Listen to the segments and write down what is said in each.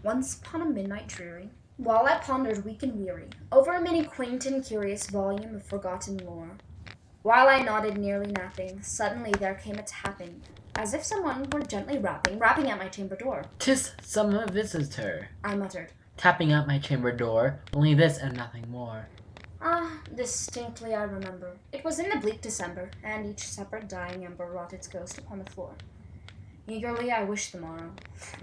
Once upon a midnight dreary, while I pondered weak and weary over many quaint and curious volume of forgotten lore, while I nodded nearly napping, suddenly there came a tapping, as if someone were gently rapping at my chamber door. "'Tis some visitor," I muttered. "tapping at my chamber door, only this and nothing more." Ah, distinctly I remember. It was in the bleak December, and each separate dying ember wrought its ghost upon the floor. Eagerly I wished the morrow.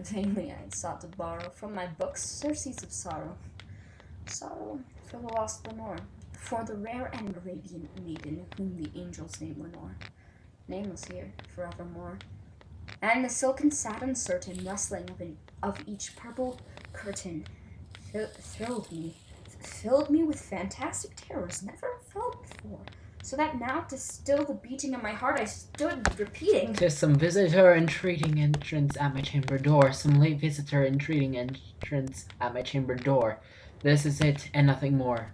Vainly I had sought to borrow from my books surcease of sorrow. Sorrow for the lost Lenore, for the rare and radiant maiden whom the angels name Lenore, nameless here forevermore. And the silken satin certain rustling of each purple curtain filled me with fantastic terrors never felt before, so that now to still the beating of my heart I stood repeating, "'Tis some visitor entreating entrance at my chamber door, some late visitor entreating entrance at my chamber door. This is it, and nothing more."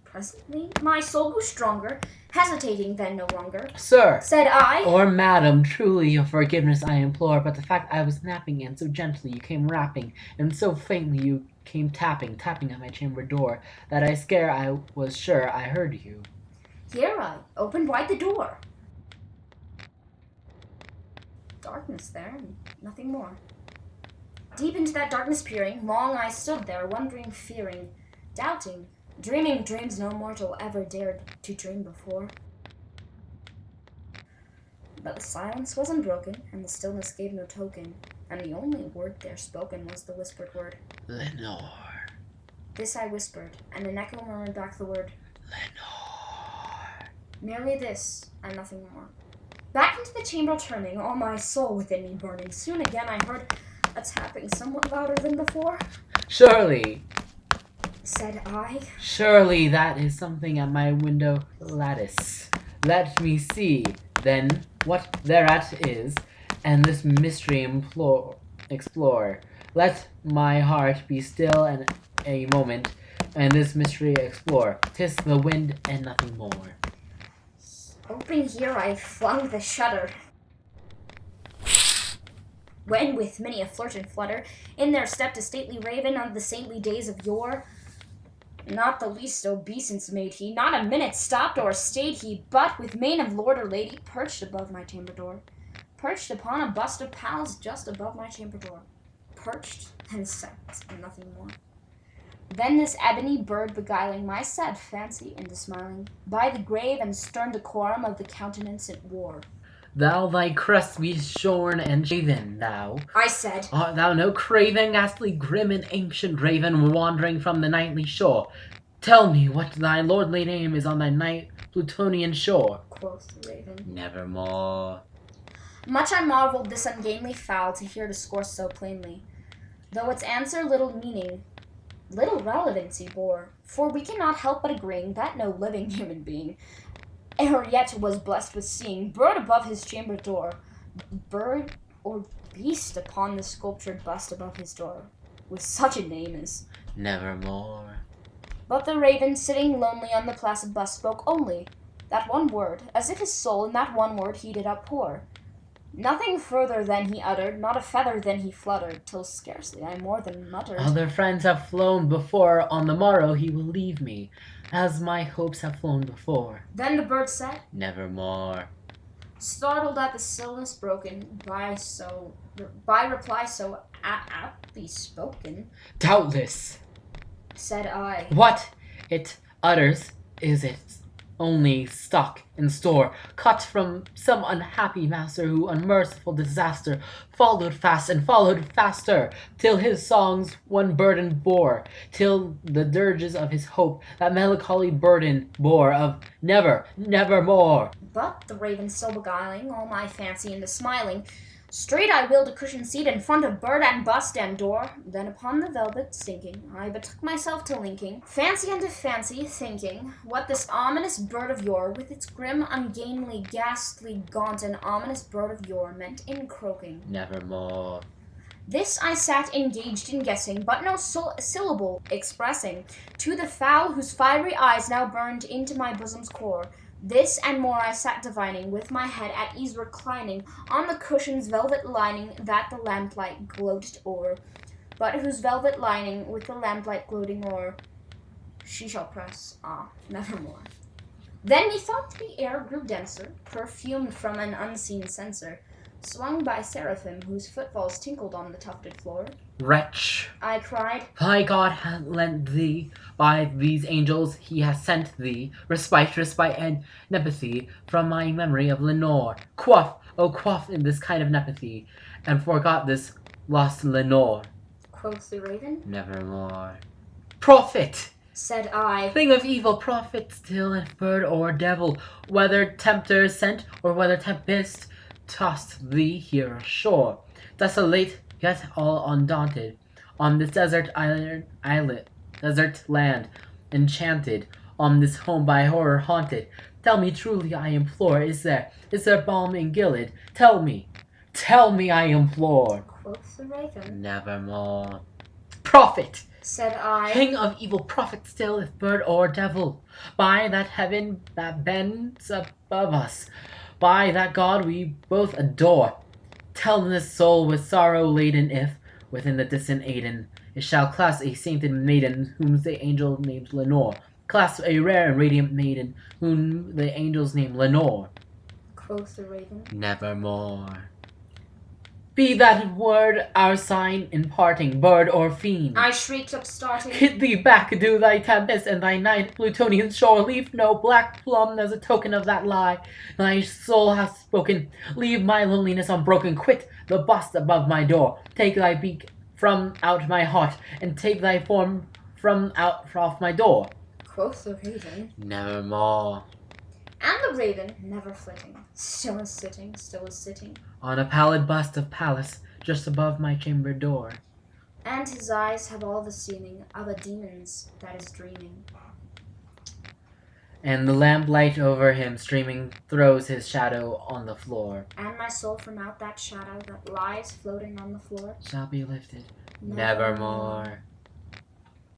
Presently my soul grew stronger, hesitating then no longer. "Sir," said I, "or madam, truly your forgiveness I implore, but the fact I was napping, and so gently you came rapping, and so faintly you came tapping at my chamber door, that I was sure I heard you." Here I opened wide the door. Darkness there, and nothing more. Deep into that darkness peering, long I stood there, wondering, fearing, doubting, dreaming dreams no mortal ever dared to dream before. But the silence was unbroken, and the stillness gave no token, and the only word there spoken was the whispered word, "Lenore, This I whispered, and an echo murmured back the word, Lenore." merely this, and nothing more. Back into the chamber turning, all my soul within me burning, soon again I heard a tapping somewhat louder than before. "Surely, Said I, surely that is something at my window lattice. Let me see, then, what thereat is, and this mystery explore. Let my heart be still a moment, and this mystery explore. 'Tis the wind and nothing more." Open here I flung the shutter, when with many a flirt and flutter in there stepped a stately raven of the saintly days of yore. Not the least obeisance made he, not a minute stopped or stayed he, but with mane of lord or lady perched above my chamber door, perched upon a bust of Pallas just above my chamber door, perched and sat and nothing more. Then this ebony bird beguiling my sad fancy into smiling, by the grave and stern decorum of the countenance it wore. "Thou thy crest be shorn and shaven, thou. I said, Art thou no craven, ghastly, grim, and ancient raven, wandering from the nightly shore? Tell me what thy lordly name is on thy night Plutonian shore." quoth the raven. "Nevermore." Much I marveled this ungainly fowl to hear discourse so plainly, though its answer little meaning, little relevancy bore, for we cannot help but agreeing that no living human being e'er yet was blessed with seeing bird above his chamber door, bird or beast upon the sculptured bust above his door, with such a name as "Nevermore." But the raven, sitting lonely on the placid bust, spoke only that one word, as if his soul in that one word he did outpour. Nothing further then he uttered, not a feather then he fluttered, till scarcely I more than muttered, "Other friends have flown before, on the morrow he will leave me, as my hopes have flown before." Then the bird said, "Nevermore." startled at the stillness broken by reply so aptly spoken. "Doubtless, Said I, what it utters is its only stock in store, cut from some unhappy master who unmerciful disaster followed fast and followed faster, till his songs one burden bore, till the dirges of his hope that melancholy burden bore of nevermore." But the raven still beguiling all my fancy into smiling, straight I wheeled a cushioned seat in front of bird and bust and door. Then upon the velvet sinking, I betook myself to linking fancy unto fancy, thinking what this ominous bird of yore, with its grim, ungainly, ghastly, gaunt, and ominous bird of yore, meant in croaking. "Nevermore." This I sat engaged in guessing, but no syllable expressing, to the fowl whose fiery eyes now burned into my bosom's core. This and more I sat divining, with my head at ease reclining on the cushion's velvet lining that the lamplight gloated o'er. but whose velvet lining with the lamplight gloating o'er, she shall press, nevermore. Then methought the air grew denser, perfumed from an unseen censer, swung by seraphim whose footfalls tinkled on the tufted floor. Wretch, I cried, thy God hath lent thee, by these angels he hath sent thee, respite and nepathy from my memory of Lenore. Quaff, oh quaff in this kind of nepathy, and forgot this lost Lenore. quoth the raven. Nevermore. Prophet! Said I, Thing of evil, prophet still, if bird or devil, whether tempter sent or whether tempest, tossed thee here ashore, desolate yet all undaunted, on this desert desert land, enchanted, on this home by horror haunted. Tell me truly, I implore, is there balm in Gilead? Tell me, I implore. quoth the raven. Nevermore. Prophet! Said I, King of evil, prophet still, if bird or devil, by that heaven that bends above us, by that God we both adore, tell this soul with sorrow laden if, within the distant Aden, it shall clasp a sainted maiden whom the angel named Lenore, clasp a rare and radiant maiden whom the angels named Lenore. quoth the raven. Nevermore. Be that word our sign in parting, bird or fiend. I shrieked upstarting, Hit thee back, do thy tempest and thy night Plutonian shore, leave no black plum as a token of that lie. Thy soul hath spoken, leave my loneliness unbroken, quit the bust above my door, take thy beak from out my heart, and take thy form from out off my door. quoth the raven. Nevermore. And the raven, never flitting, still is sitting, On a pallid bust of Pallas, just above my chamber door. and his eyes have all the seeming of a demon's that is dreaming. And the lamplight over him streaming throws his shadow on the floor. And my soul from out that shadow that lies floating on the floor Shall be lifted nevermore.